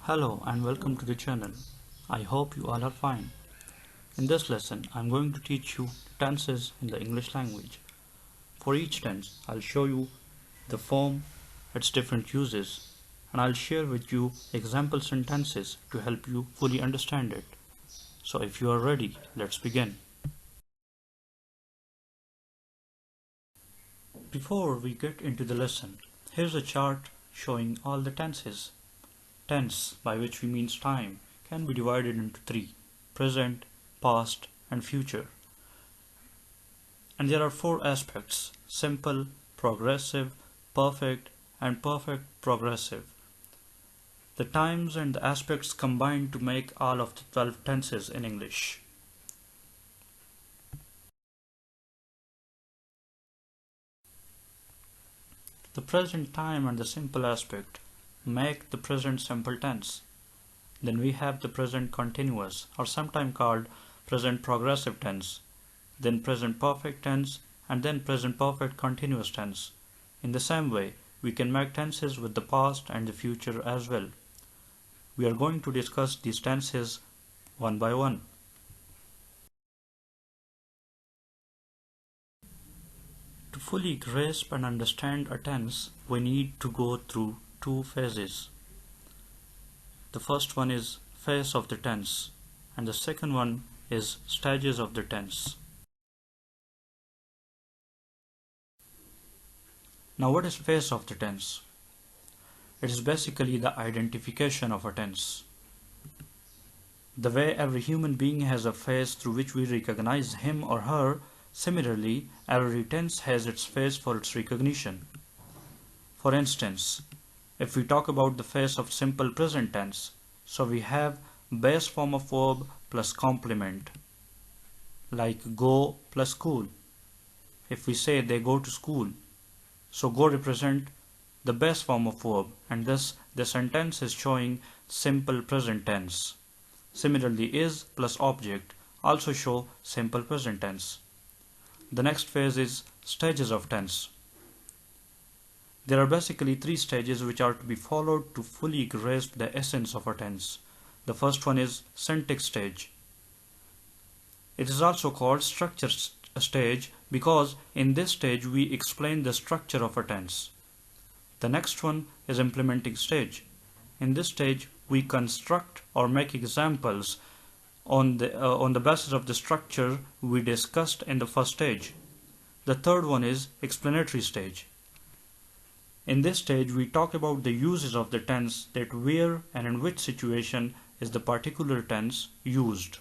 Hello and welcome to the channel. I hope you all are fine. In this lesson, I'm going to teach you tenses in the English language. For each tense, I'll show you the form, its different uses, and I'll share with you example sentences to help you fully understand it. So if you are ready, let's begin. Before we get into the lesson, here's a chart showing all the tenses. Tense, by which we mean time, can be divided into three: present, past, and future. And there are four aspects: simple, progressive, perfect, and perfect progressive. The times and the aspects combine to make all of the 12 tenses in English. The present time and the simple aspect make the present simple tense. Then we have the present continuous, or sometimes called present progressive tense, then present perfect tense, and then present perfect continuous tense. In the same way, we can make tenses with the past and the future as well. We are going to discuss these tenses one by one. To fully grasp and understand a tense, we need to go through two phases. The first one is phase of the tense, and the second one is stages of the tense. Now, what is phase of the tense? It is basically the identification of a tense. The way every human being has a phase through which we recognize him or her, similarly, every tense has its phase for its recognition. For instance, if we talk about the phase of simple present tense, so we have base form of verb plus complement, like go plus school. If we say they go to school, so go represent the base form of verb, and thus the sentence is showing simple present tense. Similarly, is plus object also show simple present tense. The next phase is stages of tense. There are basically three stages which are to be followed to fully grasp the essence of a tense. The first one is syntax stage. It is also called structure stage because in this stage we explain the structure of a tense. The next one is implementing stage. In this stage we construct or make examples on the basis of the structure we discussed in the first stage. The third one is explanatory stage. In this stage we talk about the uses of the tense, that where and in which situation is the particular tense used.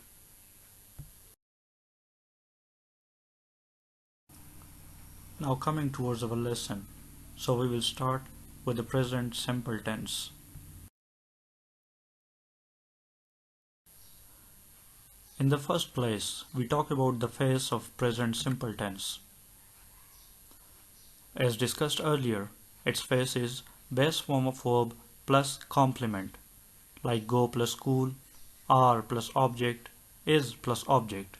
Now coming towards our lesson, so we will start with the present simple tense. In the first place, we talk about the phase of present simple tense. As discussed earlier, its phase is base form of verb plus complement, like go plus school, are plus object, is plus object.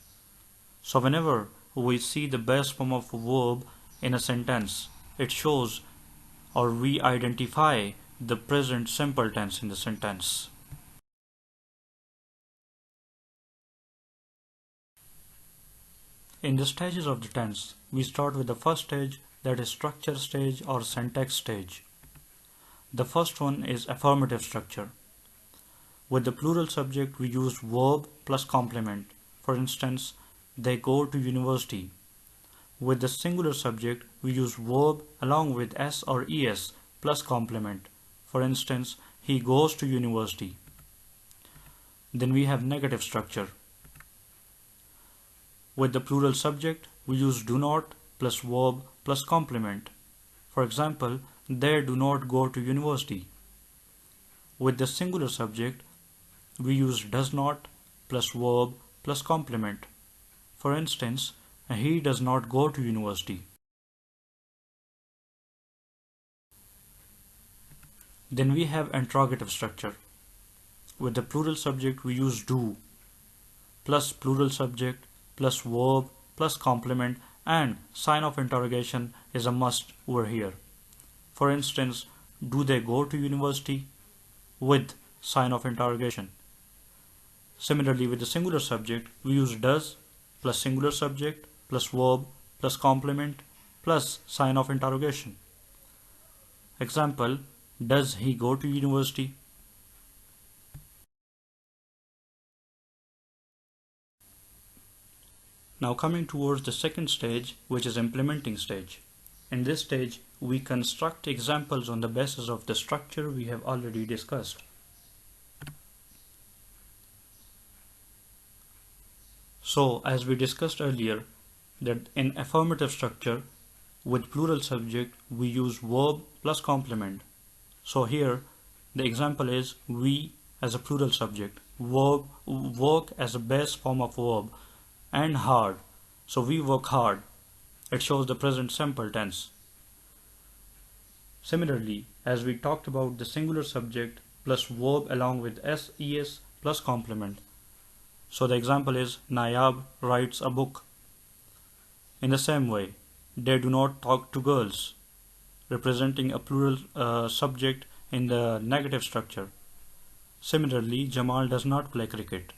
So whenever we see the base form of a verb in a sentence, it shows or we identify the present simple tense in the sentence. In the stages of the tense, we start with the first stage, that is structure stage or syntax stage. The first one is affirmative structure. With the plural subject, we use verb plus complement. For instance, they go to university. With the singular subject, we use verb along with s or es plus complement. For instance, he goes to university. Then we have negative structure. With the plural subject, we use do not plus verb plus complement. For example, they do not go to university. With the singular subject, we use does not plus verb plus complement. For instance, he does not go to university. Then we have interrogative structure. With the plural subject, we use do plus plural subject plus verb plus complement, and sign of interrogation is a must over here. For instance, do they go to university? With sign of interrogation. Similarly, with the singular subject, we use does plus singular subject plus verb plus complement plus sign of interrogation. Example, does he go to university? Now coming towards the second stage, which is implementing stage. In this stage, we construct examples on the basis of the structure we have already discussed. So, as we discussed earlier, that in affirmative structure, with plural subject, we use verb plus complement. So here, the example is we as a plural subject, verb, work as a base form of verb, and hard. So we work hard. It shows the present simple tense. Similarly, as we talked about the singular subject plus verb along with SES plus complement. So the example is Nayab writes a book. In the same way, they do not talk to girls, representing a plural subject in the negative structure. Similarly, Jamal does not play cricket.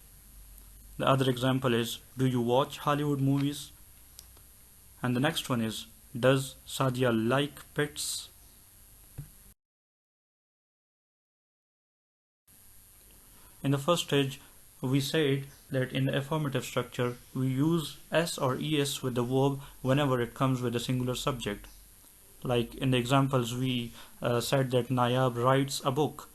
The other example is, do you watch Hollywood movies? And the next one is, does Sadia like pets? In the first stage, we said that in the affirmative structure, we use S or ES with the verb whenever it comes with a singular subject. Like in the examples, we said that Nayab writes a book.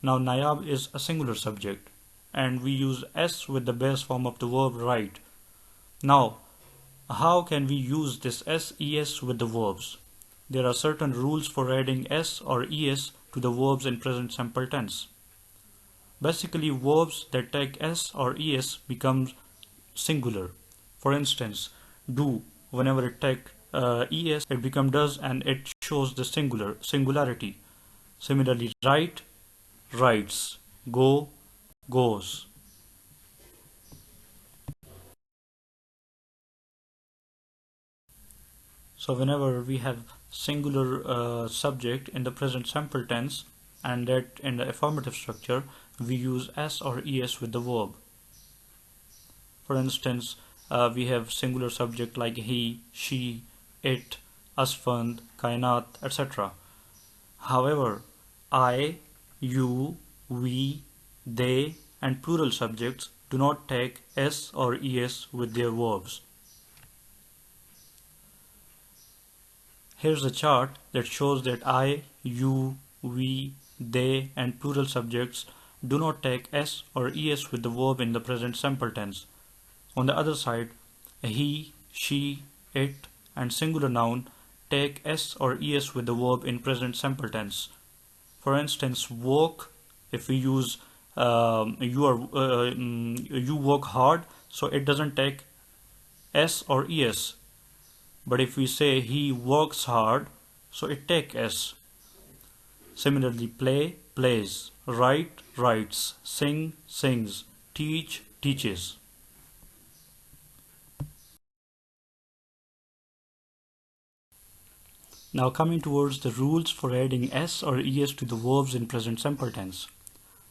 Now Nayab is a singular subject, and we use S with the base form of the verb write. Now, how can we use this SES with the verbs? There are certain rules for adding S or ES to the verbs in present simple tense. Basically, verbs that take S or ES become singular. For instance, do, whenever it takes ES, it becomes does and it shows the singularity. Similarly, write, writes, go, goes. So whenever we have singular subject in the present simple tense and that in the affirmative structure, we use S or ES with the verb. For instance, we have singular subject like he, she, it, asfand, kainat, etc. However, I, you, we, they and plural subjects do not take S or ES with their verbs. Here's a chart that shows that I, you, we, they and plural subjects do not take S or ES with the verb in the present simple tense. On the other side, he, she, it and singular noun take S or ES with the verb in present simple tense. For instance, work, if we use you work hard, so it doesn't take S or ES. But if we say he works hard, so it takes S. Similarly, play, plays, write, writes, sing, sings, teach, teaches. Now coming towards the rules for adding S or ES to the verbs in present simple tense.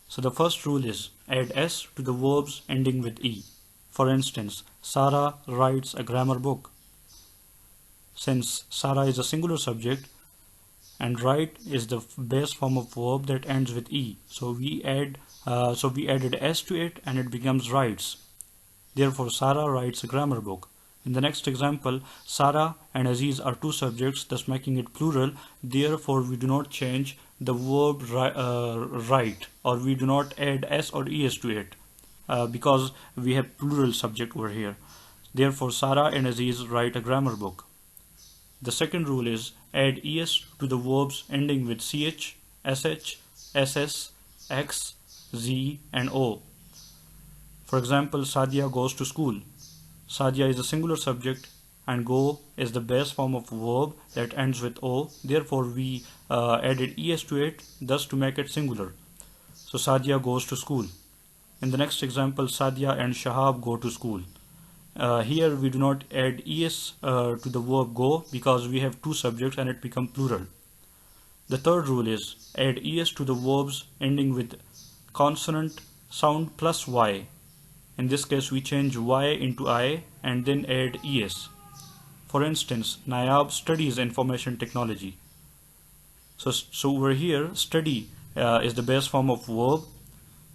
So the first rule is add S to the verbs ending with E. For instance, Sarah writes a grammar book. Since Sarah is a singular subject and write is the base form of verb that ends with E, so we added S to it and it becomes writes. Therefore, Sarah writes a grammar book. In the next example, Sarah and Aziz are two subjects, thus making it plural. Therefore, we do not change the verb write, or we do not add S or ES to it because we have plural subject over here. Therefore, Sarah and Aziz write a grammar book. The second rule is add ES to the verbs ending with CH, SH, SS, X, Z and O. For example, Sadia goes to school. Sadia is a singular subject and go is the base form of verb that ends with O. Therefore, we added ES to it, thus to make it singular. So Sadia goes to school. In the next example, Sadia and Shahab go to school. Here we do not add ES to the verb go because we have two subjects and it becomes plural. The third rule is add es to the verbs ending with consonant sound plus y. In this case, we change y into I and then add es. For instance, Nayab studies information technology. So over here, study is the base form of verb,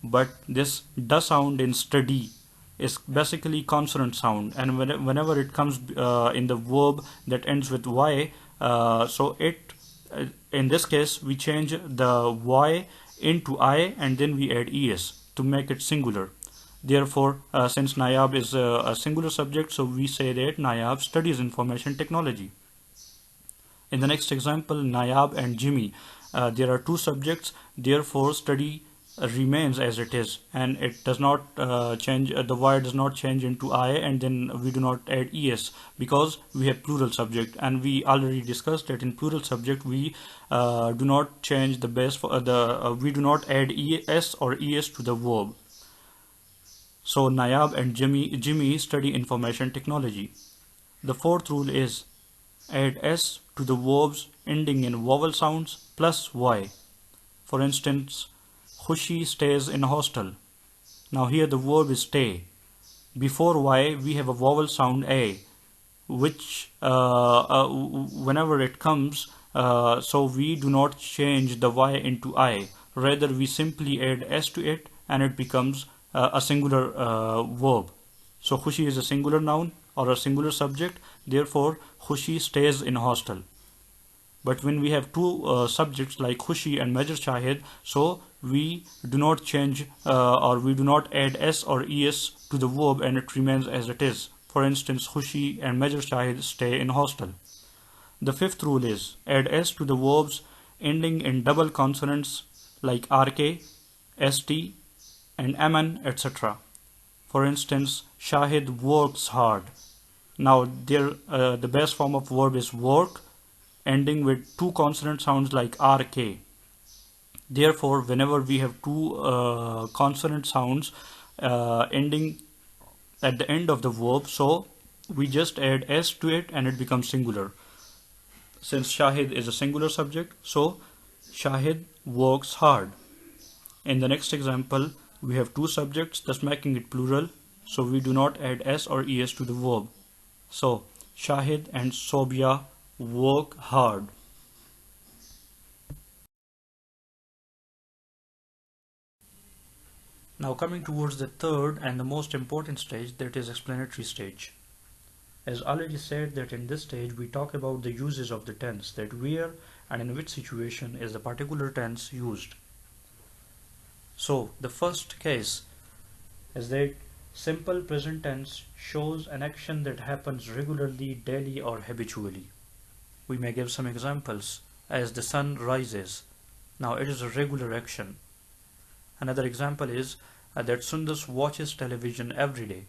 but this da sound in study is basically consonant sound, and whenever it comes in the verb that ends with y, so it in this case we change the y into I and then we add es to make it singular. Therefore, since Nayab is a singular subject, so we say that Nayab studies information technology. In the next example, Nayab and Jimmy, there are two subjects, therefore study remains as it is, and it does not change, the y does not change into I, and then we do not add es because we have plural subject, and we already discussed that in plural subject we do not change the base for we do not add es or es to the verb. So Nayab and Jimmy study information technology. The fourth rule is add s to the verbs ending in vowel sounds plus y. For instance, Khushi stays in a hostel. Now here the verb is stay. Before y we have a vowel sound a, which whenever it comes, so we do not change the y into I. Rather we simply add s to it and it becomes a singular verb. So Khushi is a singular noun or a singular subject, therefore Khushi stays in a hostel. But when we have two subjects like Khushi and Major Shahid, so we do not change or we do not add s or es to the verb and it remains as it is. For instance, Khushi and Major Shahid stay in hostel. The fifth rule is add s to the verbs ending in double consonants like rk, st, and mn, etc. For instance, Shahid works hard. Now there the base form of verb is work, ending with two consonant sounds like rk. Therefore, whenever we have two consonant sounds ending at the end of the verb, so we just add s to it and it becomes singular. Since Shahid is a singular subject, so Shahid works hard. In the next example, we have two subjects, thus making it plural, so we do not add s or es to the verb. So Shahid and Sobia work hard. Now coming towards the third and the most important stage, that is explanatory stage. As already said, that in this stage we talk about the uses of the tense, that where and in which situation is the particular tense used. So the first case is that simple present tense shows an action that happens regularly, daily or habitually. We may give some examples, as the sun rises. Now it is a regular action. Another example is that Sundar watches television every day.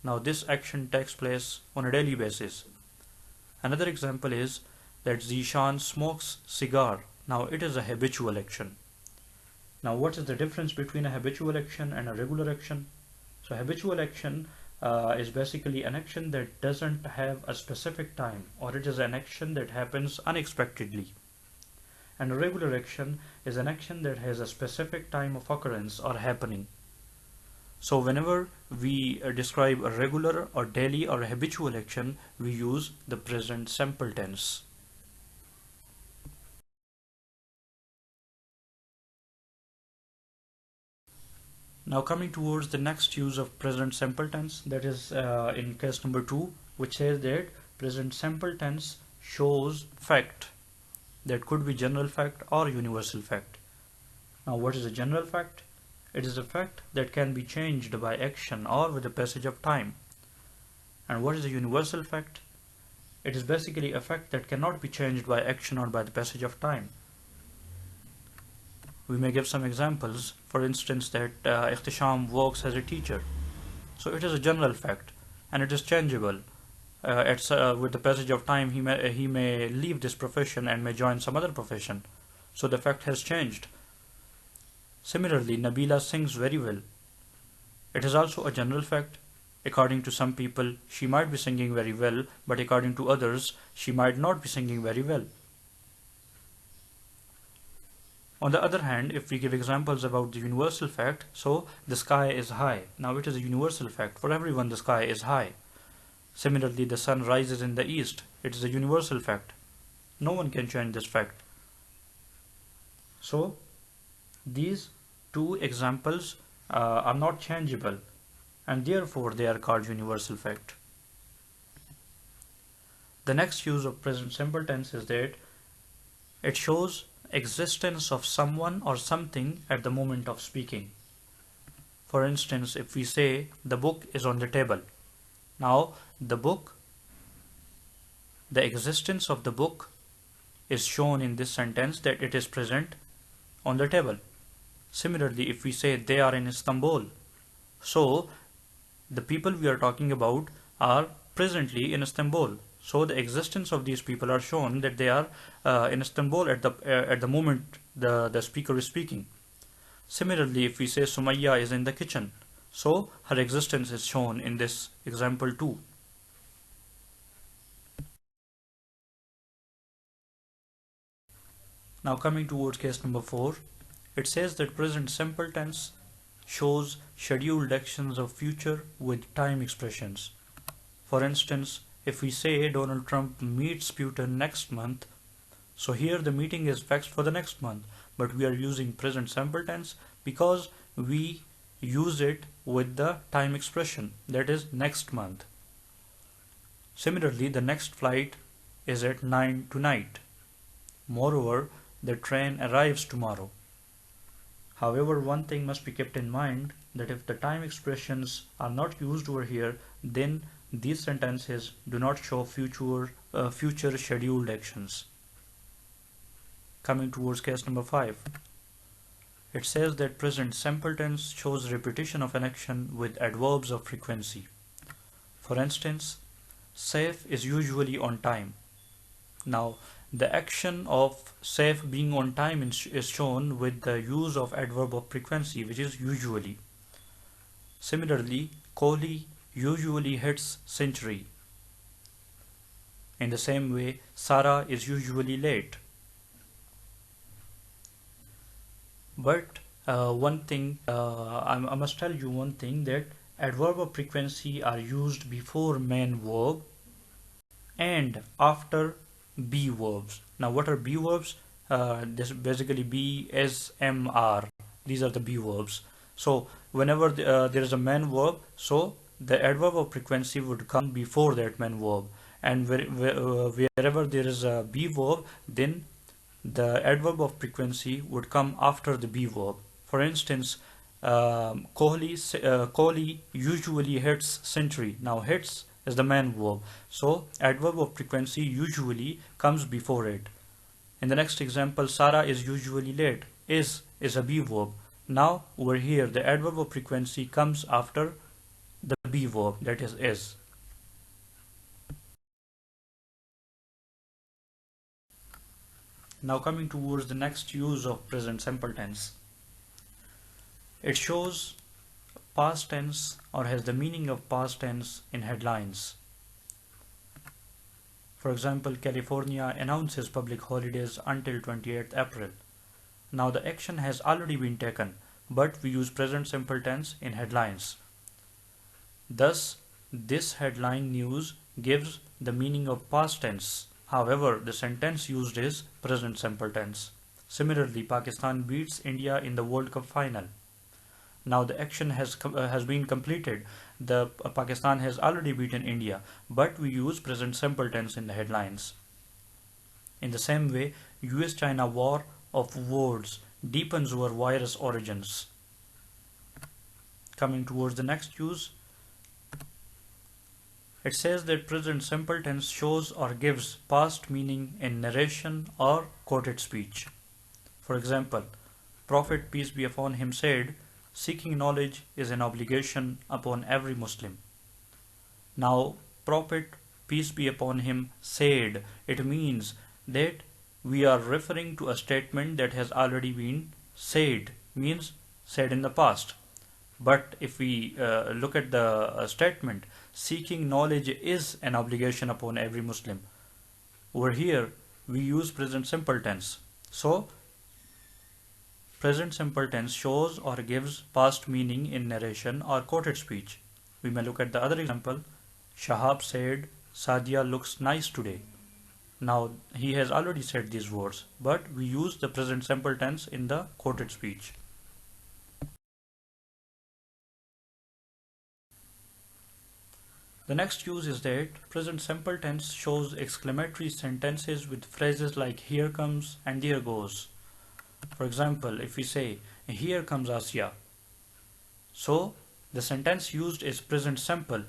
Now this action takes place on a daily basis. Another example is that Zishan smokes cigar. Now it is a habitual action. Now what is the difference between a habitual action and a regular action? So habitual action is basically an action that doesn't have a specific time, or it is an action that happens unexpectedly. And a regular action is an action that has a specific time of occurrence or happening. So whenever we describe a regular or daily or a habitual action, we use the present simple tense. Now coming towards the next use of present simple tense, that is in case number 2, which says that present simple tense shows fact. That could be general fact or universal fact. Now what is a general fact? It is a fact that can be changed by action or with the passage of time. And what is a universal fact? It is basically a fact that cannot be changed by action or by the passage of time. We may give some examples. For instance, that Ikhtisham works as a teacher. So it is a general fact and it is changeable. With the passage of time, he may leave this profession and may join some other profession. So the fact has changed. Similarly, Nabila sings very well. It is also a general fact. According to some people, she might be singing very well, but according to others, she might not be singing very well. On the other hand, if we give examples about the universal fact, so the sky is high. Now it is a universal fact. For everyone, the sky is high. Similarly, the sun rises in the east. It is a universal fact. No one can change this fact. So these two examples are not changeable, and therefore they are called universal fact. The next use of present simple tense is that it shows existence of someone or something at the moment of speaking. For instance, if we say the book is on the table, now the book, the existence of the book is shown in this sentence that it is present on the table. Similarly, if we say they are in Istanbul, so the people we are talking about are presently in Istanbul. So the existence of these people are shown that they are in Istanbul at the moment the speaker is speaking. Similarly, if we say Sumaya is in the kitchen, so her existence is shown in this example too. Now coming towards case number 4, it says that present simple tense shows scheduled actions of future with time expressions. For instance, if we say Donald Trump meets Putin next month, so here the meeting is fixed for the next month, but we are using present simple tense because we use it with the time expression, that is next month. Similarly, the next flight is at 9 tonight. Moreover, the train arrives tomorrow. However, one thing must be kept in mind, that if the time expressions are not used over here, then these sentences do not show future scheduled actions. Coming towards case number 5, it says that present simple tense shows repetition of an action with adverbs of frequency. For instance, Saif is usually on time. Now, the action of Saif being on time is shown with the use of adverb of frequency, which is usually. Similarly, Kohli usually hits century. In the same way, Sarah is usually late. But one thing, I must tell you one thing, that adverb of frequency are used before main verb and after be verbs. Now what are be verbs? This basically be, as, am, are. These are the be verbs. So whenever there is a main verb, so the adverb of frequency would come before that main verb, and wherever there is a be verb, then the adverb of frequency would come after the be verb. For instance, Kohli usually hits century. Now hits is the main verb, so adverb of frequency usually comes before it. In the next example, Sarah is usually late. Is a be verb. Now over here the adverb of frequency comes after the be verb, that is. Now coming towards the next use of present simple tense. It shows past tense or has the meaning of past tense in headlines. For example, California announces public holidays until 28th April. Now the action has already been taken, but we use present simple tense in headlines. Thus, this headline news gives the meaning of past tense. However, the sentence used is present simple tense. Similarly, Pakistan beats India in the World Cup final. Now the action has been completed. Pakistan has already beaten India, but we use present simple tense in the headlines. In the same way, US-China war of words deepens over virus origins. Coming towards the next use, it says that present simple tense shows or gives past meaning in narration or quoted speech. For example, Prophet peace be upon him said, "Seeking knowledge is an obligation upon every Muslim." Now, Prophet peace be upon him said, it means that we are referring to a statement that has already been said, means said in the past. But if we look at the statement, seeking knowledge is an obligation upon every Muslim, over here we use present simple tense. So Present simple tense shows or gives past meaning in narration or quoted speech. We may look at the other example. Shahab said, Sadia looks nice today. Now, he has already said these words, but we use the present simple tense in the quoted speech. The next use is that present simple tense shows exclamatory sentences with phrases like here comes and there goes. For example, if we say here comes Asya, so the sentence used is present simple,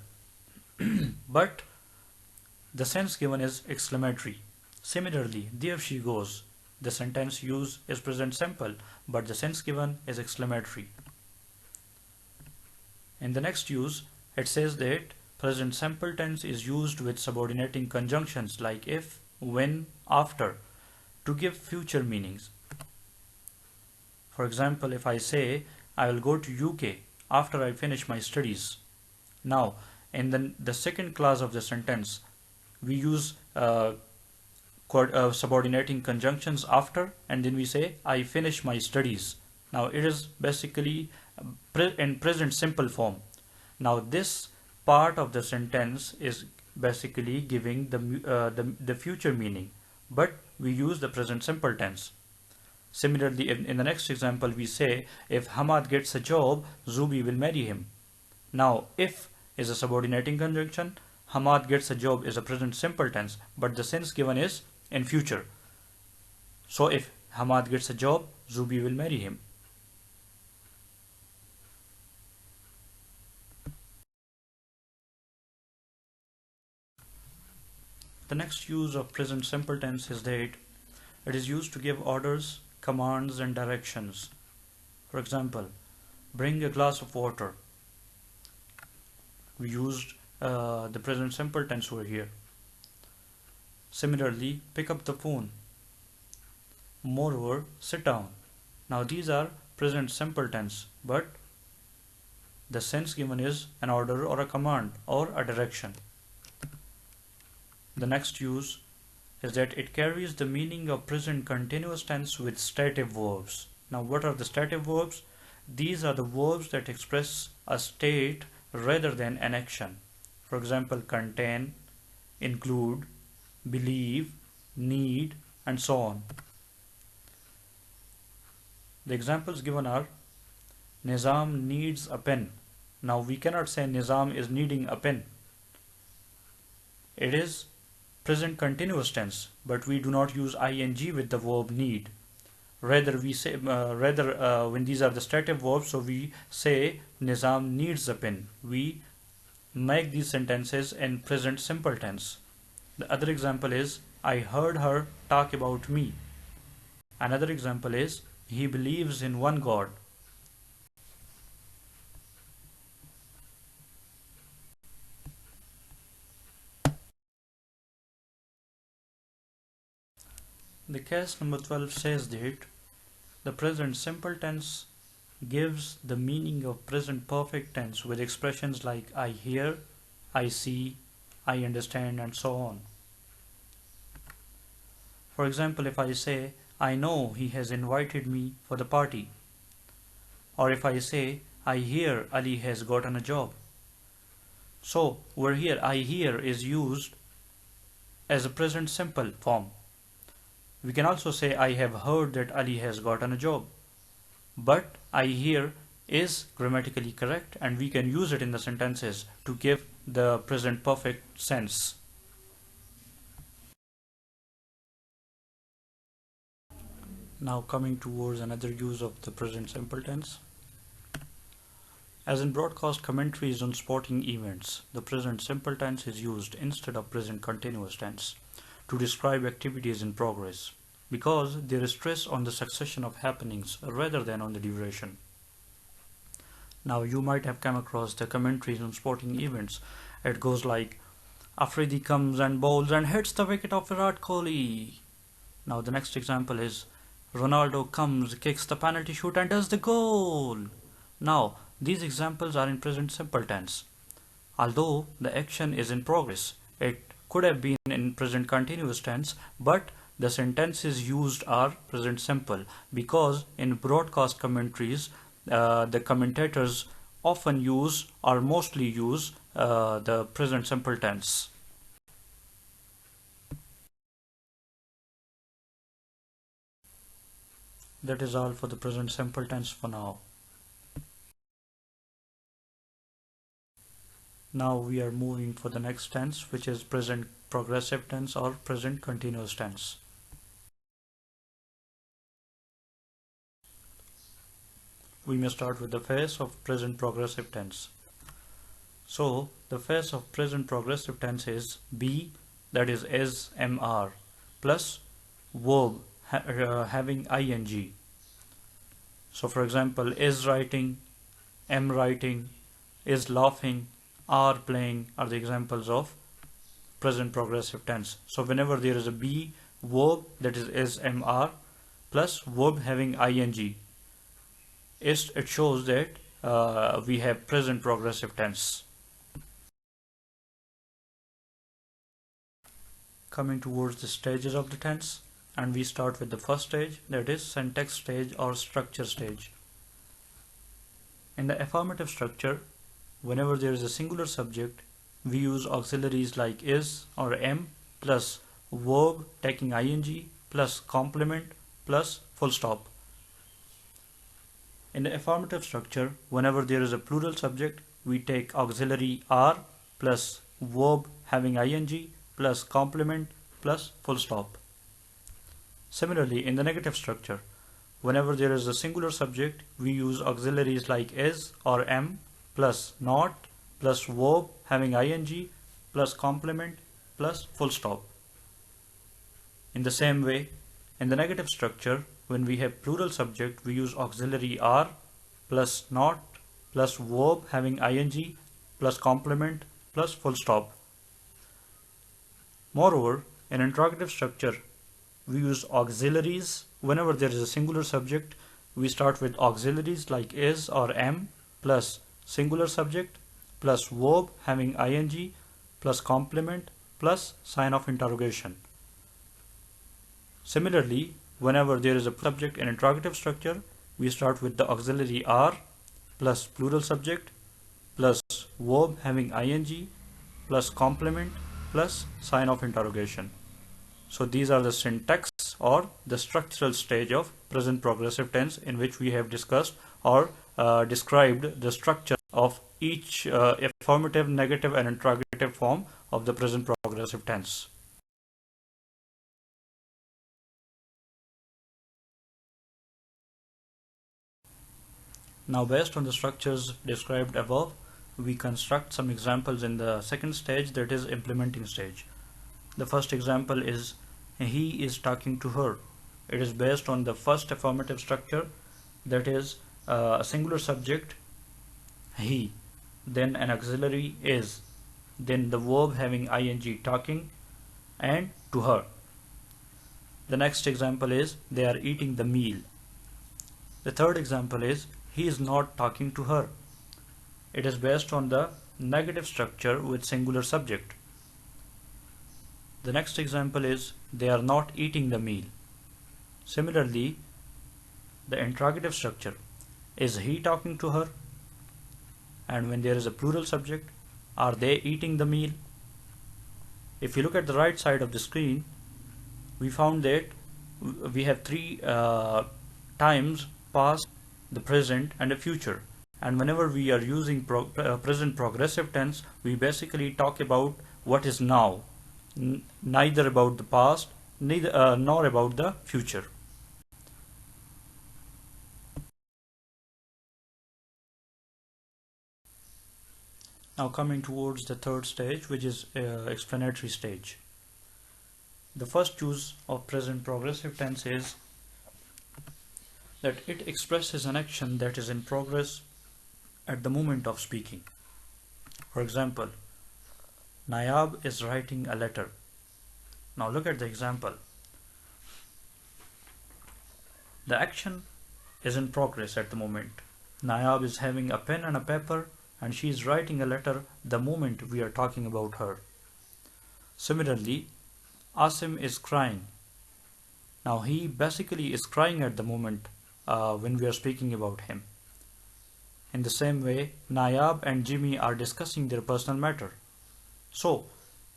but the sense given is exclamatory. Similarly, there she goes. The sentence used is present simple, but the sense given is exclamatory. In the next use, it says that present simple tense is used with subordinating conjunctions like if, when, after to give future meanings. For example, if I say I will go to UK after I finish my studies. Now, in the second clause of the sentence, we use subordinating conjunctions after, and then we say I finish my studies. Now it is basically in present simple form. Now this part of the sentence is basically giving the future meaning, but we use the present simple tense. Similarly, in the next example, we say if Hamad gets a job, Zubi will marry him. Now, if is a subordinating conjunction, Hamad gets a job is a present simple tense, but the sense given is in future. So, if Hamad gets a job, Zubi will marry him. The next use of present simple tense is that it is used to give orders, commands, and directions. For example, bring a glass of water. We used the present simple tense over here. Similarly, pick up the phone. Moreover, sit down. Now these are present simple tense, but the sense given is an order or a command or a direction. The next use is that it carries the meaning of present continuous tense with stative verbs. Now what are the stative verbs? These are the verbs that express a state rather than an action. For example, contain, include, believe, need, and so on. The examples given are Nizam needs a pen. Now we cannot say Nizam is needing a pen. It is present continuous tense, but we do not use ing with the verb need. Rather we say when these are the stative verbs, so we say Nizam needs a pen. We make these sentences in present simple tense. The other example is I heard her talk about me. Another example is he believes in one God. The case number 12 says that the present simple tense gives the meaning of present perfect tense with expressions like I hear, I see, I understand, and so on. For example, if I say I know he has invited me for the party, or if I say I hear Ali has gotten a job. So over here I hear is used as a present simple form. We can also say I have heard that Ali has gotten a job. But I hear is grammatically correct, and we can use it in the sentences to give the present perfect sense. Now coming towards another use of the present simple tense. As in broadcast commentaries on sporting events, the present simple tense is used instead of present continuous tense to describe activities in progress, because there is stress on the succession of happenings rather than on the duration. Now you might have come across the commentaries on sporting events. It goes like, Afridi comes and bowls and hits the wicket of Virat Kohli. Now the next example is, Ronaldo comes, kicks the penalty shoot and does the goal. Now these examples are in present simple tense. Although the action is in progress, it could have been in present continuous tense, but the sentences used are present simple, because in broadcast commentaries, the commentators often use or mostly use the present simple tense. That is all for the present simple tense for now. Now we are moving for the next tense, which is present progressive tense or present continuous tense. We may start with the phase of present progressive tense. So the phase of present progressive tense is be, that is mr, plus verb having ing. So for example, is writing, am writing, is laughing, are playing are the examples of present progressive tense. So whenever there is a be verb, that is mr, plus verb having ing, it shows that we have present progressive tense. Coming towards the stages of the tense, and we start with the first stage, that is syntax stage or structure stage. In the affirmative structure, whenever there is a singular subject, we use auxiliaries like is or am plus verb taking ing plus complement plus full stop. In the affirmative structure, whenever there is a plural subject, we take auxiliary are plus verb having ing plus complement plus full stop. Similarly, in the negative structure, whenever there is a singular subject, we use auxiliaries like is or am plus not plus verb having ing plus complement plus full stop. In the same way, in the negative structure, when we have plural subject, we use auxiliary are plus not plus verb having ing plus complement plus full stop. Moreover, in interrogative structure, we use auxiliaries. Whenever there is a singular subject, we start with auxiliaries like is or am plus singular subject plus verb having ing plus complement plus sign of interrogation. Similarly, whenever there is a subject in interrogative structure, we start with the auxiliary are plus plural subject plus verb having ing plus complement plus sign of interrogation. So these are the syntax or the structural stage of present progressive tense, in which we have discussed or described the structure of each affirmative, negative and interrogative form of the present progressive tense. Now, based on the structures described above, we construct some examples in the second stage, that is implementing stage. The first example is he is talking to her. It is based on the first affirmative structure, that is a singular subject he, then an auxiliary is, then the verb having ing talking, and to her. The next example is they are eating the meal. The third example is he is not talking to her. It is based on the negative structure with singular subject. The next example is they are not eating the meal. Similarly, the interrogative structure, is he talking to her? And when there is a plural subject, are they eating the meal? If you look at the right side of the screen, we found that we have three times: past, the present and the future. And whenever we are using present progressive tense, we basically talk about what is now, neither about the past nor about the future. Now coming towards the third stage, which is explanatory stage. The first use of present progressive tense is that it expresses an action that is in progress at the moment of speaking. For example, Nayab is writing a letter. Now look at the example. The action is in progress at the moment. Nayab is having a pen and a paper, and she is writing a letter the moment we are talking about her. Similarly, Asim is crying. Now he basically is crying at the moment when we are speaking about him. In the same way, Nayab and Jimmy are discussing their personal matter. So,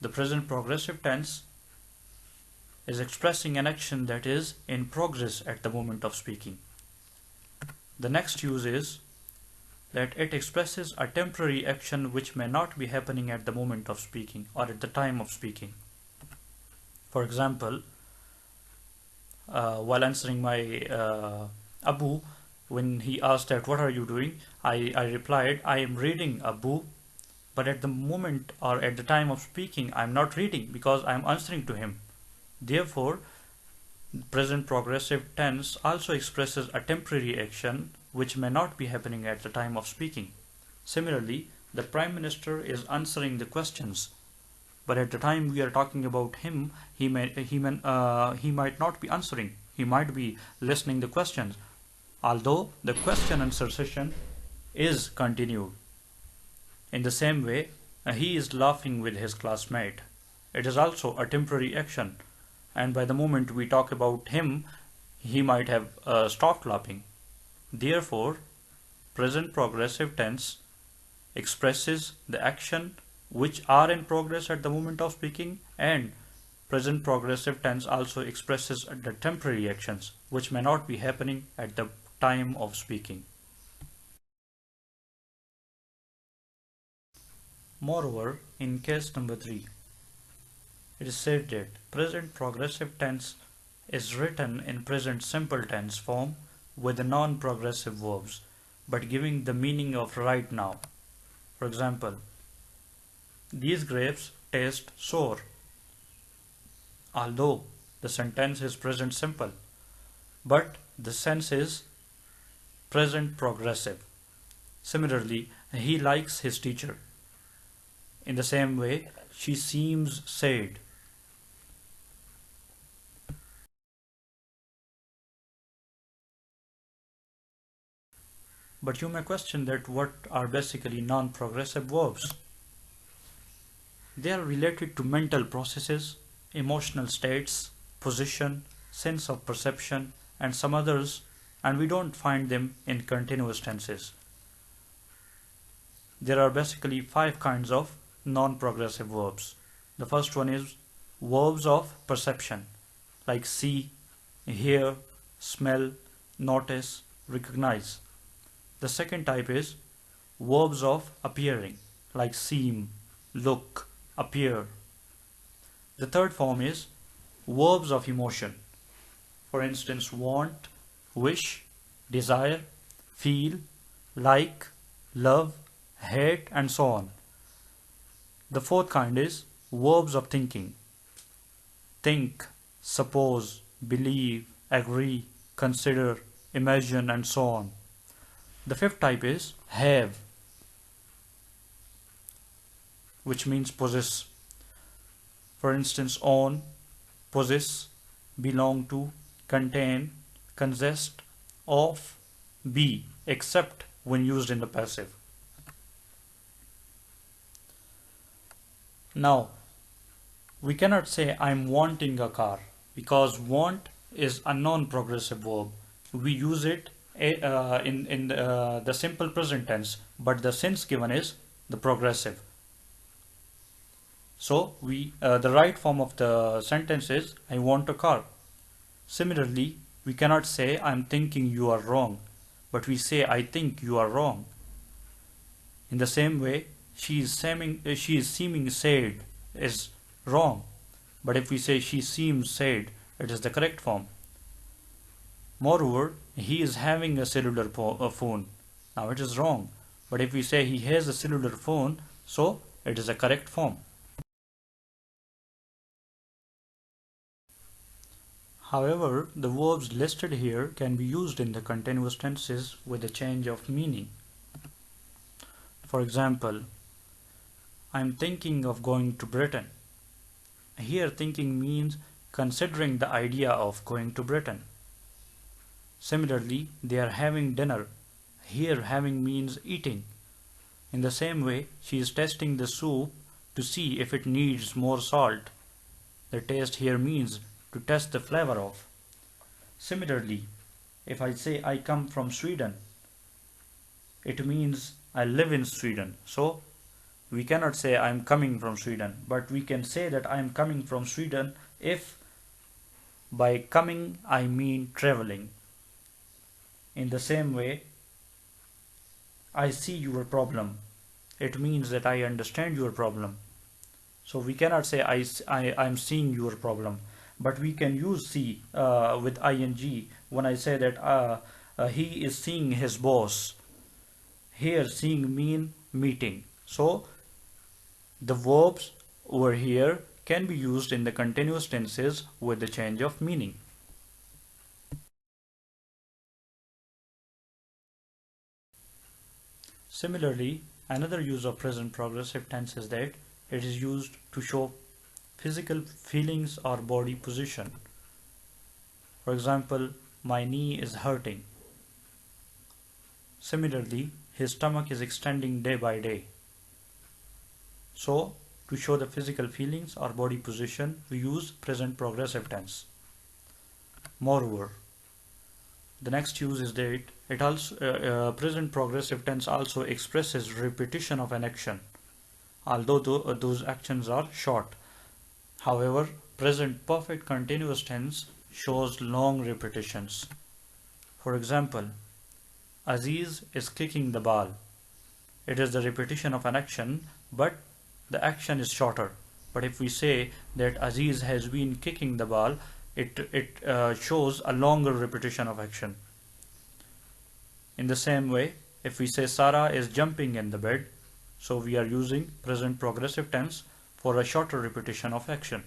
the present progressive tense is expressing an action that is in progress at the moment of speaking. The next use is that it expresses a temporary action which may not be happening at the moment of speaking or at the time of speaking. For example, while answering my Abu, when he asked that what are you doing, I replied I am reading Abu, but at the moment or at the time of speaking I am not reading because I am answering to him. Therefore, present progressive tense also expresses a temporary action which may not be happening at the time of speaking. Similarly, the Prime Minister is answering the questions, but at the time we are talking about him, he might not be answering. He might be listening the questions, although the question answer session is continued. In the same way, he is laughing with his classmate. It is also a temporary action, and by the moment we talk about him, he might have stopped laughing. Therefore, present progressive tense expresses the action which are in progress at the moment of speaking, and present progressive tense also expresses the temporary actions which may not be happening at the time of speaking. Moreover, in case number 3, it is said that present progressive tense is written in present simple tense form with the non-progressive verbs, but giving the meaning of right now. For example, these grapes taste sour. Although the sentence is present simple, but the sense is present progressive. Similarly, he likes his teacher. In the same way, she seems sad. But you may question that what are basically non-progressive verbs? They are related to mental processes, emotional states, position, sense of perception, and some others, and we don't find them in continuous tenses. There are basically 5 kinds of non-progressive verbs. The first one is verbs of perception, like see, hear, smell, notice, recognize. The second type is verbs of appearing, like seem, look, appear. The third form is verbs of emotion. For instance, want, wish, desire, feel, like, love, hate, and so on. The fourth kind is verbs of thinking. Think, suppose, believe, agree, consider, imagine, and so on. The fifth type is have, which means possess. For instance, own, possess, belong to, contain, consist, of, be, except when used in the passive. Now, we cannot say I'm wanting a car because want is a non-progressive verb. We use it in the simple present tense, but the sense given is the progressive. So the right form of the sentence is I want a car. Similarly, we cannot say I'm thinking you are wrong, but we say I think you are wrong. In the same way, she is seeming sad is wrong, but if we say she seems sad, it is the correct form. Moreover, he is having a cellular phone. Now it is wrong, but if we say he has a cellular phone, so it is a correct form. However, the verbs listed here can be used in the continuous tenses with a change of meaning. For example, I am thinking of going to Britain. Here, thinking means considering the idea of going to Britain. Similarly, they are having dinner. Here, having means eating. In the same way, she is testing the soup to see if it needs more salt. The taste here means to test the flavor of. Similarly, if I say I come from Sweden, it means I live in Sweden. So we cannot say I am coming from Sweden, but we can say that I am coming from Sweden if by coming I mean traveling. In the same way, I see your problem. It means that I understand your problem. So we cannot say I'm seeing your problem, but we can use see with ing when I say that he is seeing his boss. Here, seeing mean meeting. So the verbs over here can be used in the continuous tenses with the change of meaning. Similarly, another use of present progressive tense is that it is used to show physical feelings or body position. For example, my knee is hurting. Similarly, his stomach is extending day by day. So, to show the physical feelings or body position, we use present progressive tense. Moreover, the next use is that it also present progressive tense also expresses repetition of an action, although those actions are short. However, present perfect continuous tense shows long repetitions. For example, Aziz is kicking the ball. It is the repetition of an action, but the action is shorter. But if we say that Aziz has been kicking the ball, it shows a longer repetition of action. In the same way, if we say Sarah is jumping in the bed, so we are using present progressive tense for a shorter repetition of action.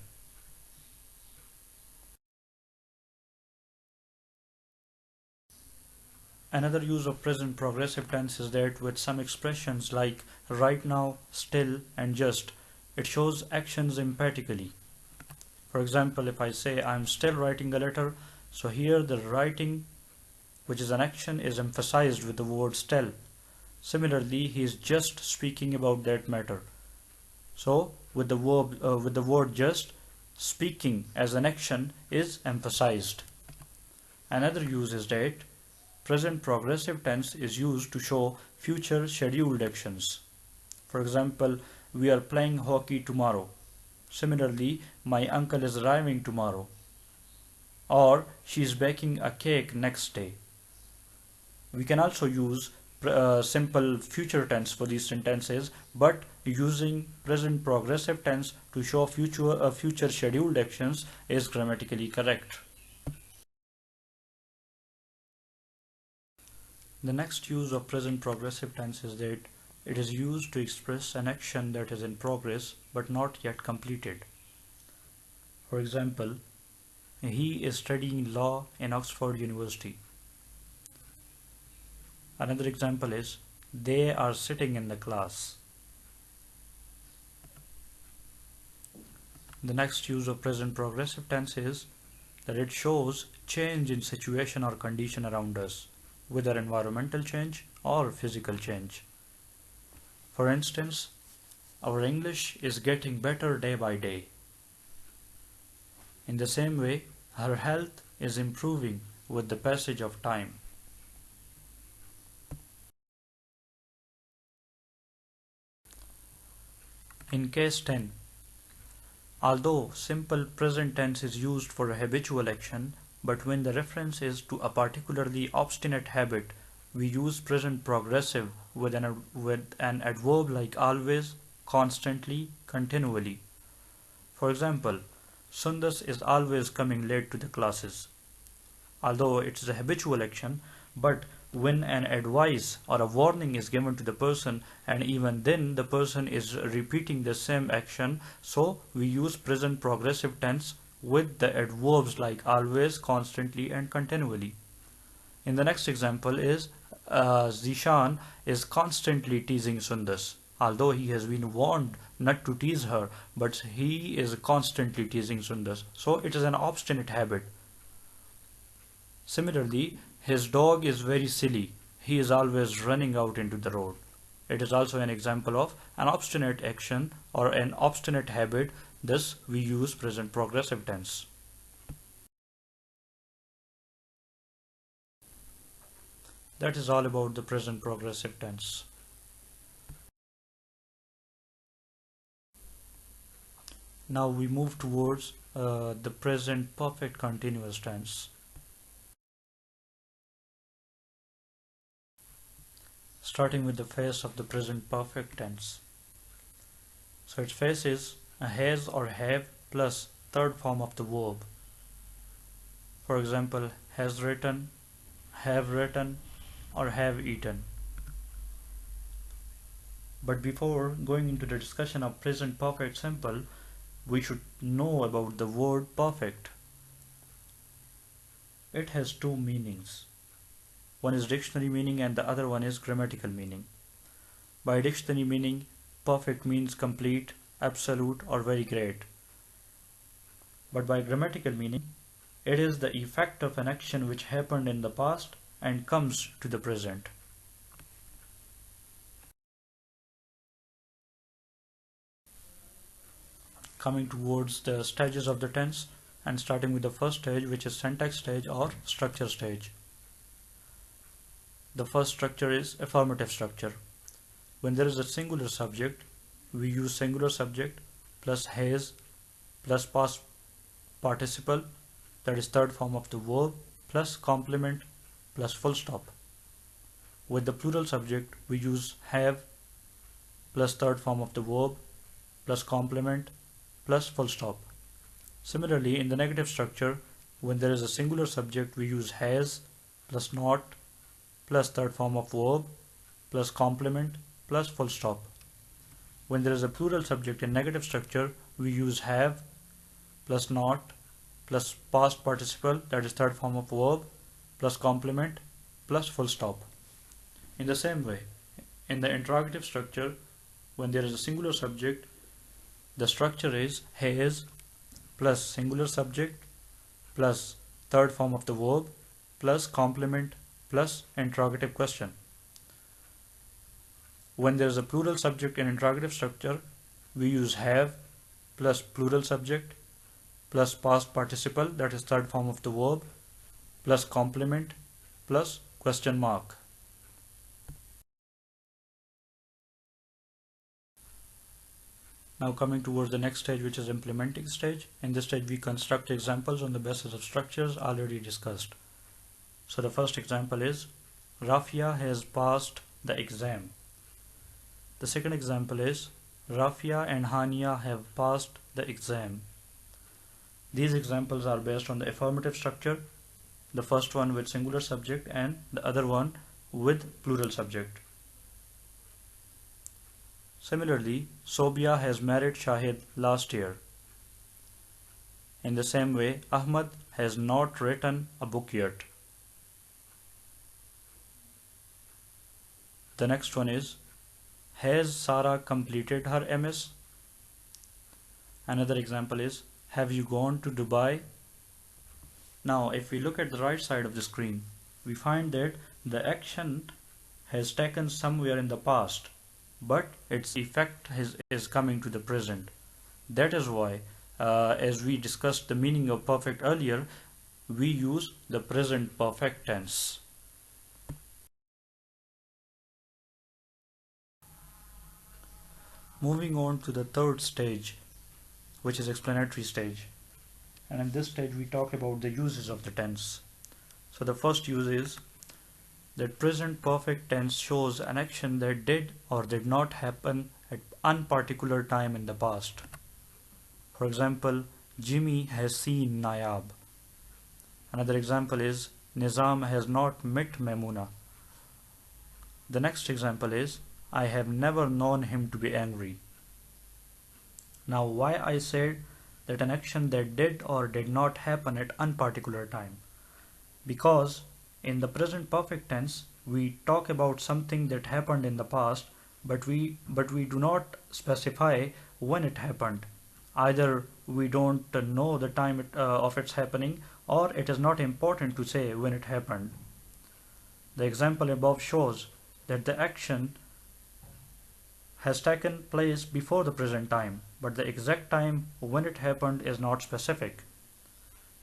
Another use of present progressive tense is that with some expressions like right now, still, and just, it shows actions emphatically. For example, if I say I'm still writing a letter, so here the writing, which is an action, is emphasized with the word still. Similarly, he is just speaking about that matter. So with the word just, speaking as an action is emphasized. Another use is that present progressive tense is used to show future scheduled actions. For example, we are playing hockey tomorrow. Similarly, my uncle is arriving tomorrow. Or she is baking a cake next day. We can also use simple future tense for these sentences, but using present progressive tense to show future scheduled actions is grammatically correct. The next use of present progressive tense is that it is used to express an action that is in progress but not yet completed. For example, he is studying law in Oxford University. Another example is they are sitting in the class. The next use of present progressive tense is that it shows change in situation or condition around us, whether environmental change or physical change. For instance, our English is getting better day by day. In the same way, her health is improving with the passage of time. In case 10, although simple present tense is used for a habitual action, but when the reference is to a particularly obstinate habit, we use present progressive with an adverb like always, constantly, continually. For example, Sundas is always coming late to the classes. Although it is a habitual action, but when an advice or a warning is given to the person and even then the person is repeating the same action, so we use present progressive tense with the adverbs like always, constantly and continually. In the next example is Zishan is constantly teasing Sundas. Although he has been warned not to tease her, but he is constantly teasing Sundas. So it is an obstinate habit. Similarly, his dog is very silly. He is always running out into the road. It is also an example of an obstinate action or an obstinate habit. Thus, we use present progressive tense. That is all about the present progressive tense. Now we move towards the present perfect continuous tense. Starting with the face of the present perfect tense. So its face is a has or have plus third form of the verb. For example, has written, have written, or have eaten. But before going into the discussion of present perfect simple, we should know about the word perfect. It has two meanings. One is dictionary meaning and the other one is grammatical meaning. By dictionary meaning, perfect means complete, absolute, or very great. But by grammatical meaning, it is the effect of an action which happened in the past and comes to the present. Coming towards the stages of the tense and starting with the first stage, which is syntax stage or structure stage. The first structure is affirmative structure. When there is a singular subject, we use singular subject plus has plus past participle, that is third form of the verb, plus complement plus full stop. With the plural subject, we use have plus third form of the verb plus complement plus full stop. Similarly, in the negative structure, when there is a singular subject, we use has plus not plus third form of verb plus complement plus full stop. When there is a plural subject in negative structure, we use have plus not plus past participle, that is third form of verb, plus complement plus full stop. In the same way, in the interrogative structure, when there is a singular subject, the structure is has plus singular subject plus third form of the verb plus complement plus interrogative question. When there is a plural subject in interrogative structure, we use have plus plural subject plus past participle, that is third form of the verb, plus complement plus question mark. Now coming towards the next stage, which is implementing stage. In this stage we construct examples on the basis of structures already discussed. So the first example is Rafia has passed the exam. The second example is Rafia and Hania have passed the exam. These examples are based on the affirmative structure, the first one with singular subject and the other one with plural subject. Similarly, Sobia has married Shahid last year. In the same way, Ahmad has not written a book yet. The next one is, has Sarah completed her MS? Another example is, have you gone to Dubai? Now, if we look at the right side of the screen, we find that the action has taken somewhere in the past, but its effect is coming to the present. That is why, as we discussed the meaning of perfect earlier, we use the present perfect tense. Moving on to the third stage, which is explanatory stage. And in this stage we talk about the uses of the tense. So the first use is that present perfect tense shows an action that did or did not happen at unparticular time in the past. For example, Jimmy has seen Nayab. Another example is Nizam has not met Memuna. The next example is I have never known him to be angry. Now, why I said that an action that did or did not happen at unparticular time? Because in the present perfect tense we talk about something that happened in the past, but we do not specify when it happened. Either we don't know the time of its happening, or it is not important to say when it happened. The example above shows that the action has taken place before the present time, but the exact time when it happened is not specific.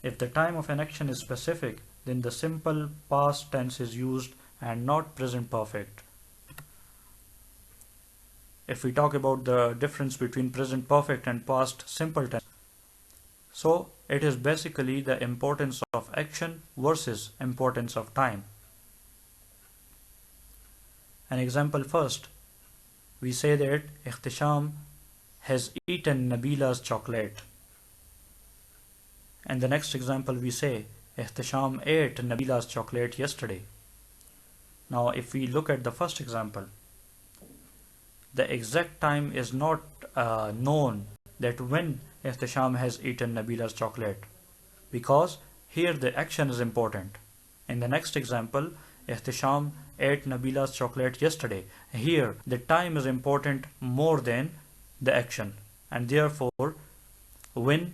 If the time of an action is specific, then the simple past tense is used and not present perfect. If we talk about the difference between present perfect and past simple tense, so it is basically the importance of action versus importance of time. An example first, we say that Ihtisham has eaten Nabila's chocolate. And the next example we say Ihtisham ate Nabila's chocolate yesterday. Now if we look at the first example, the exact time is not known that when Ihtisham has eaten Nabila's chocolate, because here the action is important. In the next example, Ihtisham ate Nabila's chocolate yesterday. Here the time is important more than the action, and therefore when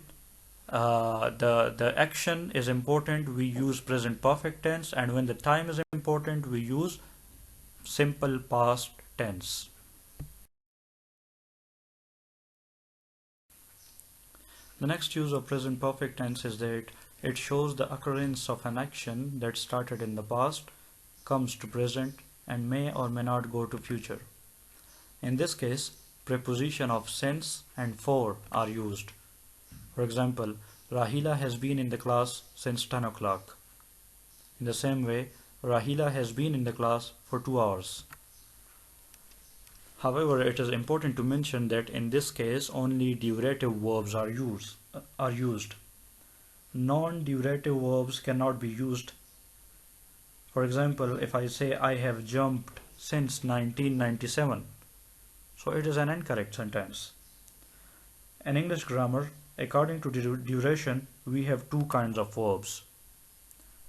the action is important, we use present perfect tense, and when the time is important, we use simple past tense. The next use of present perfect tense is that it shows the occurrence of an action that started in the past, comes to present, and may or may not go to future. In this case, preposition of since and for are used. For example, Rahila has been in the class since 10 o'clock. In the same way, Rahila has been in the class for 2 hours. However, it is important to mention that in this case only durative verbs are used. Non-durative verbs cannot be used. For example, if I say I have jumped since 1997, so it is an incorrect sentence. In English grammar, according to duration, we have two kinds of verbs: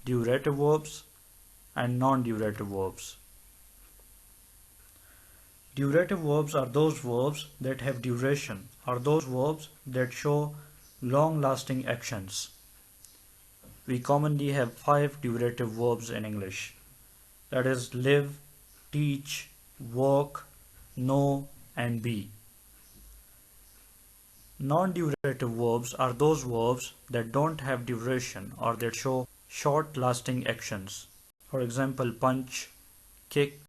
durative verbs and non-durative verbs. Durative verbs are those verbs that have duration, or those verbs that show long-lasting actions. We commonly have 5 durative verbs in English. That is live, teach, work, know, and be. Non-durative verbs are those verbs that don't have duration or that show short-lasting actions. For example, punch, kick,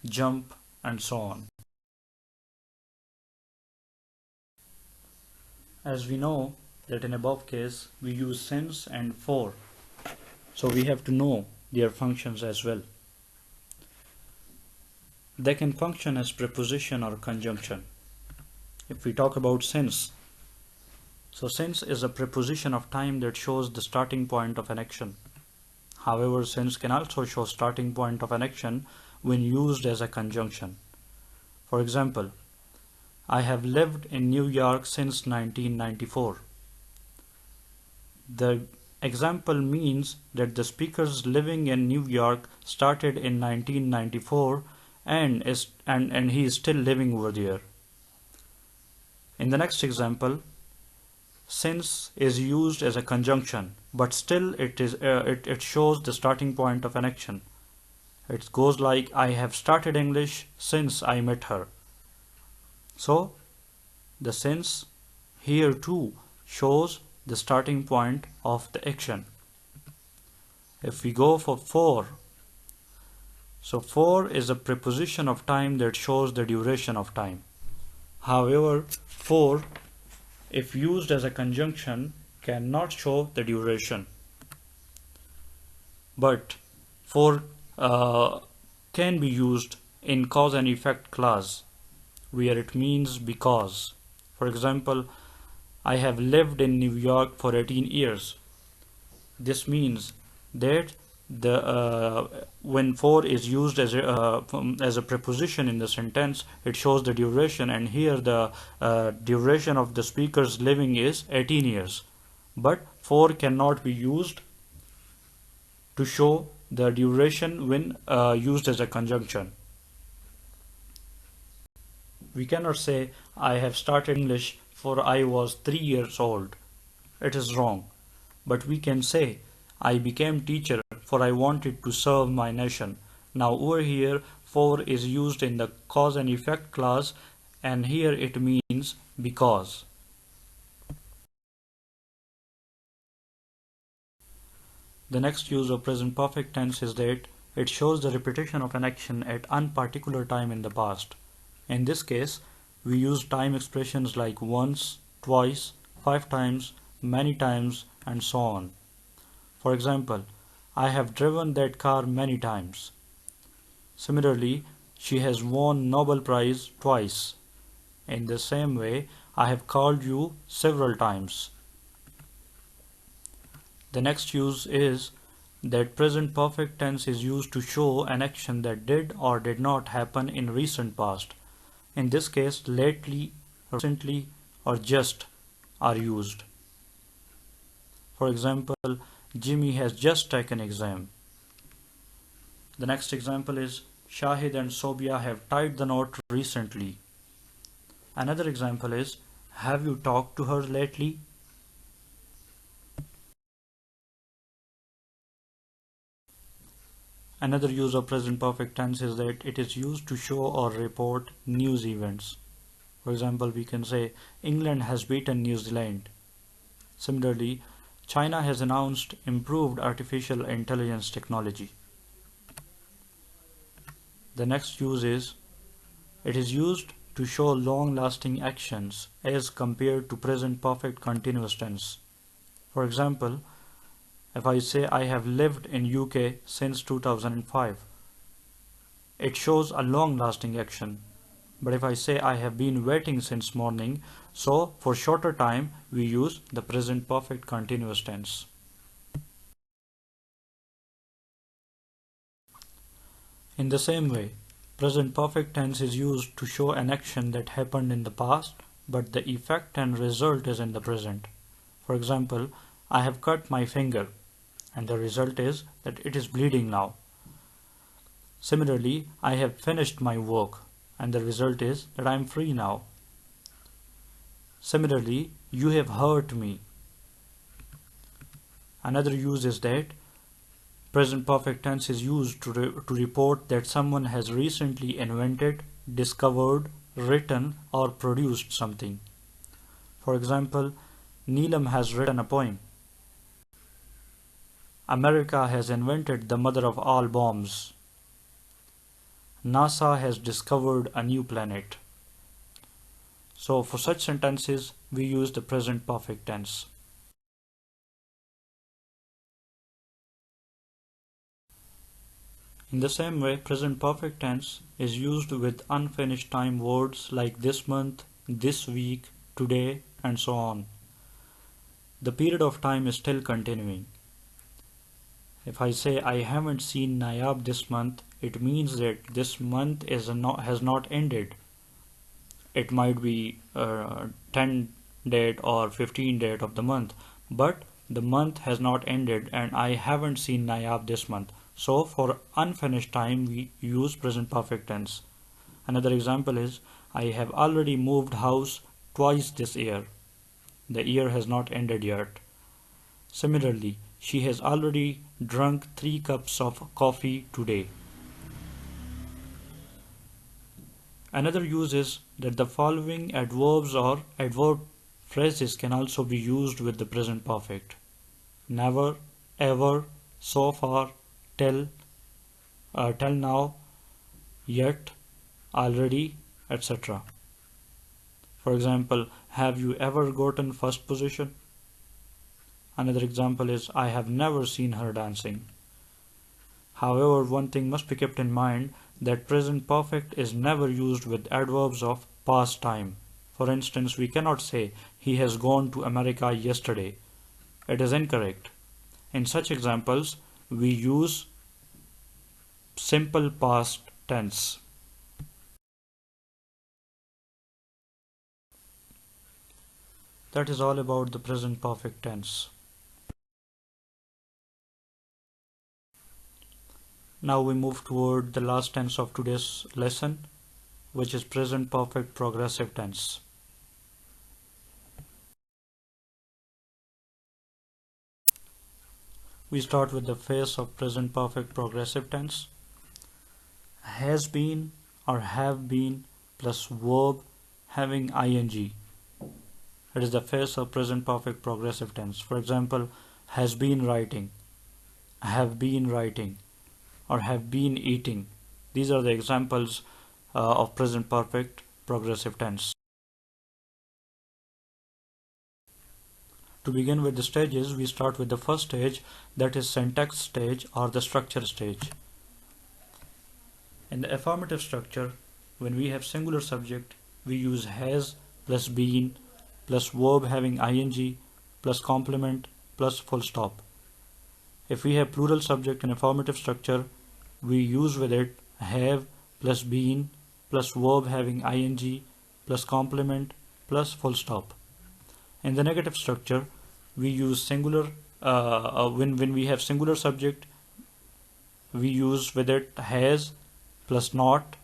jump, and so on. As we know that in above case we use since and for, so we have to know their functions as well. They can function as preposition or conjunction. If we talk about since, so since is a preposition of time that shows the starting point of an action. However, since can also show starting point of an action when used as a conjunction. For example, I have lived in New York since 1994. The example means that the speaker's living in New York started in 1994 and he is still living over there. In the next example, since is used as a conjunction, but still it shows the starting point of an action. It goes like I have started English since I met her. So the since here too shows the starting point of the action. If we go for, so for is a preposition of time that shows the duration of time. However, for, if used as a conjunction, cannot show the duration. But for can be used in cause and effect clause, where it means because. For example, I have lived in New York for 18 years. This means that when for is used as a preposition in the sentence, it shows the duration, and here the duration of the speaker's living is 18 years. But for cannot be used to show the duration when used as a conjunction. We cannot say I have started English for I was 3 years old. It is wrong. But we can say I became teacher for I wanted to serve my nation. Now over here for is used in the cause and effect clause, and here it means because. The next use of present perfect tense is that It shows the repetition of an action at an particular time in the past. In this case, we use time expressions like once, twice, 5 times, many times, and so on. For example, I have driven that car many times. Similarly, she has won Nobel Prize twice. In the same way, I have called you several times. The next use is that present perfect tense is used to show an action that did or did not happen in recent past. In this case, lately, recently, or just are used. For example, Jimmy has just taken exam. The next example is Shahid and Sobia have tied the knot recently. Another example is have you talked to her lately? Another use of present perfect tense is that it is used to show or report news events. For example, we can say England has beaten New Zealand. Similarly, China has announced improved artificial intelligence technology. The next use is it is used to show long-lasting actions as compared to present perfect continuous tense. For example, if I say I have lived in UK since 2005, it shows a long-lasting action. But if I say I have been waiting since morning, so for shorter time we use the present perfect continuous tense. In the same way, present perfect tense is used to show an action that happened in the past, but the effect and result is in the present. For example, I have cut my finger, and the result is that it is bleeding now. Similarly, I have finished my work, and the result is that I am free now. Similarly, you have hurt me. Another use is that present perfect tense is used to report that someone has recently invented, discovered, written, or produced something. For example, Neelam has written a poem. America has invented the mother of all bombs. NASA has discovered a new planet. So for such sentences, we use the present perfect tense. In the same way, present perfect tense is used with unfinished time words like this month, this week, today, and so on. The period of time is still continuing. If I say I haven't seen Nayab this month, it means that this month has not ended. It might be 10 date or 15 date of the month, but the month has not ended and I haven't seen Nayab this month. So for unfinished time we use present perfect tense. Another example is I have already moved house twice this year. The year has not ended yet. Similarly, she has already drunk 3 cups of coffee today. Another use is that the following adverbs or adverb phrases can also be used with the present perfect. Never, ever, so far, till now, yet, already, etc. For example, have you ever gotten first position? Another example is I have never seen her dancing. However, one thing must be kept in mind that present perfect is never used with adverbs of past time. For instance, we cannot say he has gone to America yesterday. It is incorrect. In such examples, we use simple past tense. That is all about the present perfect tense. Now we move toward the last tense of today's lesson, which is present perfect progressive tense. We start with the face of present perfect progressive tense. Has been or have been plus verb having ing. It is the face of present perfect progressive tense. For example, has been writing, have been writing, or have been eating. These are the examples of present perfect progressive tense. To begin with the stages, we start with the first stage, that is syntax stage or the structure stage. In the affirmative structure, when we have singular subject, we use has plus been plus verb having ing plus complement plus full stop. If we have plural subject in affirmative structure, we use with it have plus been plus verb having ing plus complement plus full stop. In the negative structure, we use singular when we have singular subject, we use with it has plus not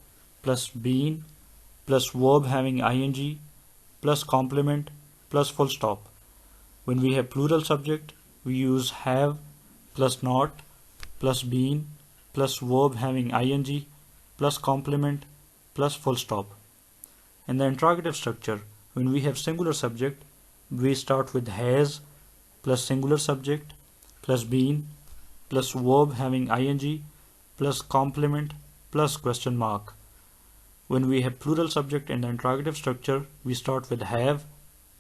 plus been plus verb having ing plus complement plus full stop. When we have plural subject, we use have plus not plus been plus verb having ing plus complement plus full stop. In the interrogative structure, when we have singular subject, we start with has plus singular subject plus been plus verb having ing plus complement plus question mark. When we have plural subject in the interrogative structure, we start with have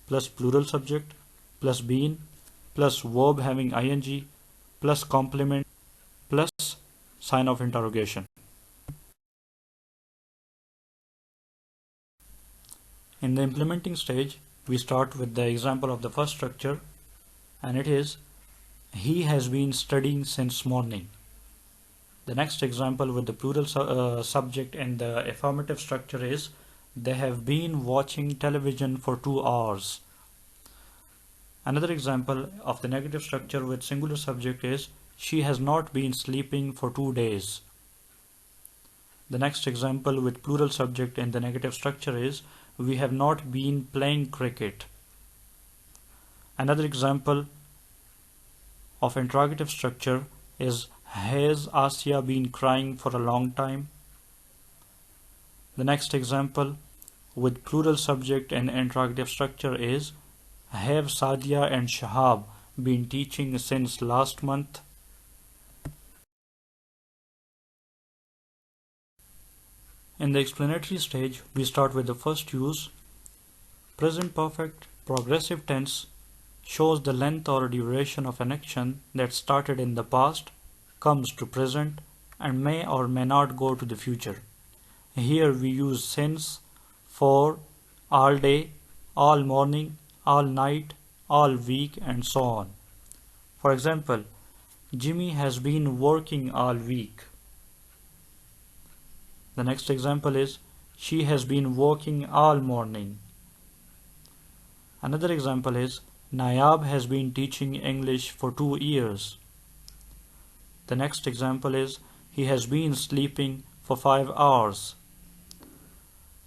plus plural subject plus been plus verb having ing plus complement plus sign of interrogation. In the implementing stage, we start with the example of the first structure, and it is he has been studying since morning. The next example with the plural subject in the affirmative structure is they have been watching television for 2 hours. Another example of the negative structure with singular subject is she has not been sleeping for 2 days. The next example with plural subject in the negative structure is we have not been playing cricket. Another example of interrogative structure is has Asya been crying for a long time? The next example with plural subject and interrogative structure is have Sadia and Shahab been teaching since last month? In the explanatory stage, we start with the first use. Present perfect progressive tense shows the length or duration of an action that started in the past, comes to present, and may or may not go to the future. Here we use since, for, all day, all morning, all night, all week, and so on. For example, Jimmy has been working all week. The next example is she has been working all morning. Another example is Nayab has been teaching English for 2 years. The next example is he has been sleeping for 5 hours.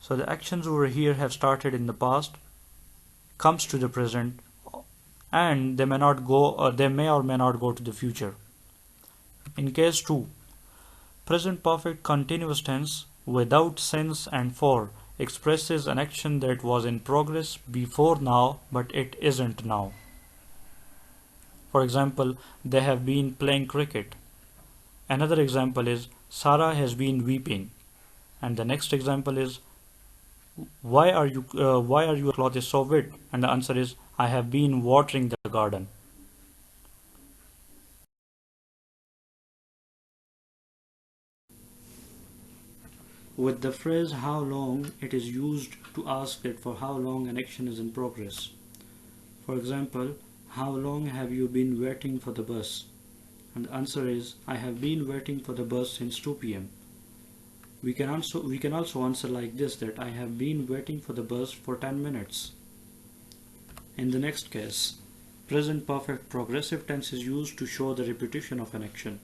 So the actions over here have started in the past, comes to the present, and they may or may not go to the future. In case 2, present perfect continuous tense without since and for expresses an action that was in progress before now but it isn't now. For example, they have been playing cricket. Another example is Sarah has been weeping. And the next example is why are your clothes so wet? And the answer is I have been watering the garden. With the phrase how long, it is used to ask that for how long an action is in progress. For example, how long have you been waiting for the bus? And the answer is I have been waiting for the bus since 2 p.m. We can also answer like this, that I have been waiting for the bus for 10 minutes. In the next case, present perfect progressive tense is used to show the repetition of an action.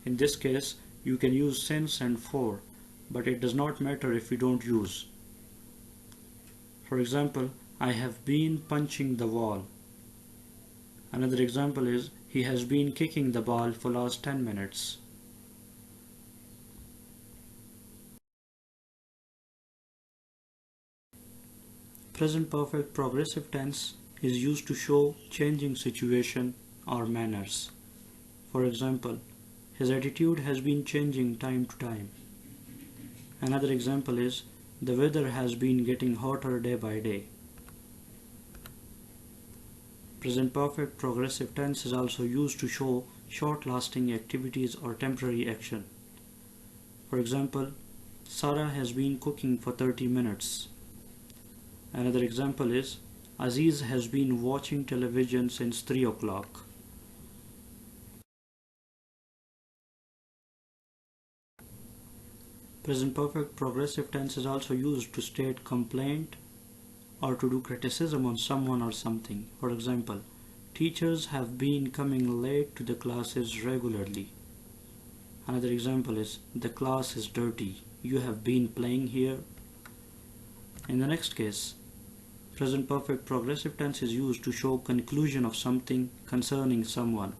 In this case, you can use since and for, but it does not matter if we don't use. For example, I have been punching the wall. Another example is he has been kicking the ball for last 10 minutes. Present perfect progressive tense is used to show changing situation or manners. For example, His attitude has been changing time to time. Another example is, the weather has been getting hotter day by day. Present perfect progressive tense is also used to show short-lasting activities or temporary action. For example, Sarah has been cooking for 30 minutes. Another example is, Aziz has been watching television since 3 o'clock. Present perfect progressive tense is also used to state complaint or to do criticism on someone or something. For example, teachers have been coming late to the classes regularly. Another example is, the class is dirty. You have been playing here. In the next case, present perfect progressive tense is used to show conclusion of something concerning someone.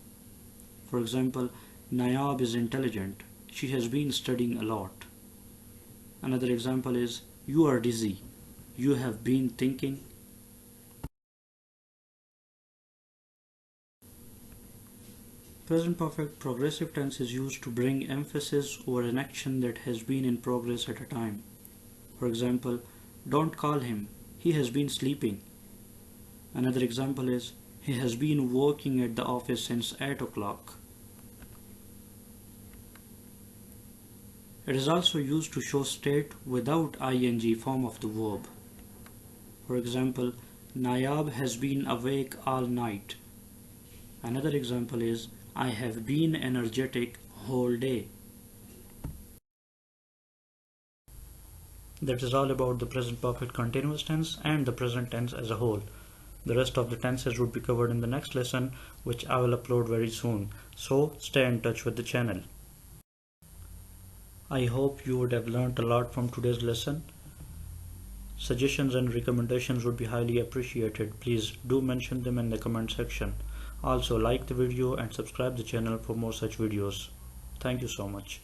For example, Nayab is intelligent. She has been studying a lot. Another example is, you are dizzy. You have been thinking. Present perfect progressive tense is used to bring emphasis over an action that has been in progress at a time. For example, don't call him. He has been sleeping. Another example is, he has been working at the office since 8 o'clock. It is also used to show state without ing form of the verb. For example, Nayab has been awake all night. Another example is, I have been energetic whole day. That is all about the present perfect continuous tense and the present tense as a whole. The rest of the tenses would be covered in the next lesson, which I will upload very soon. So stay in touch with the channel. I hope you would have learned a lot from today's lesson. Suggestions and recommendations would be highly appreciated. Please do mention them in the comment section. Also like the video and subscribe the channel for more such videos. Thank you so much.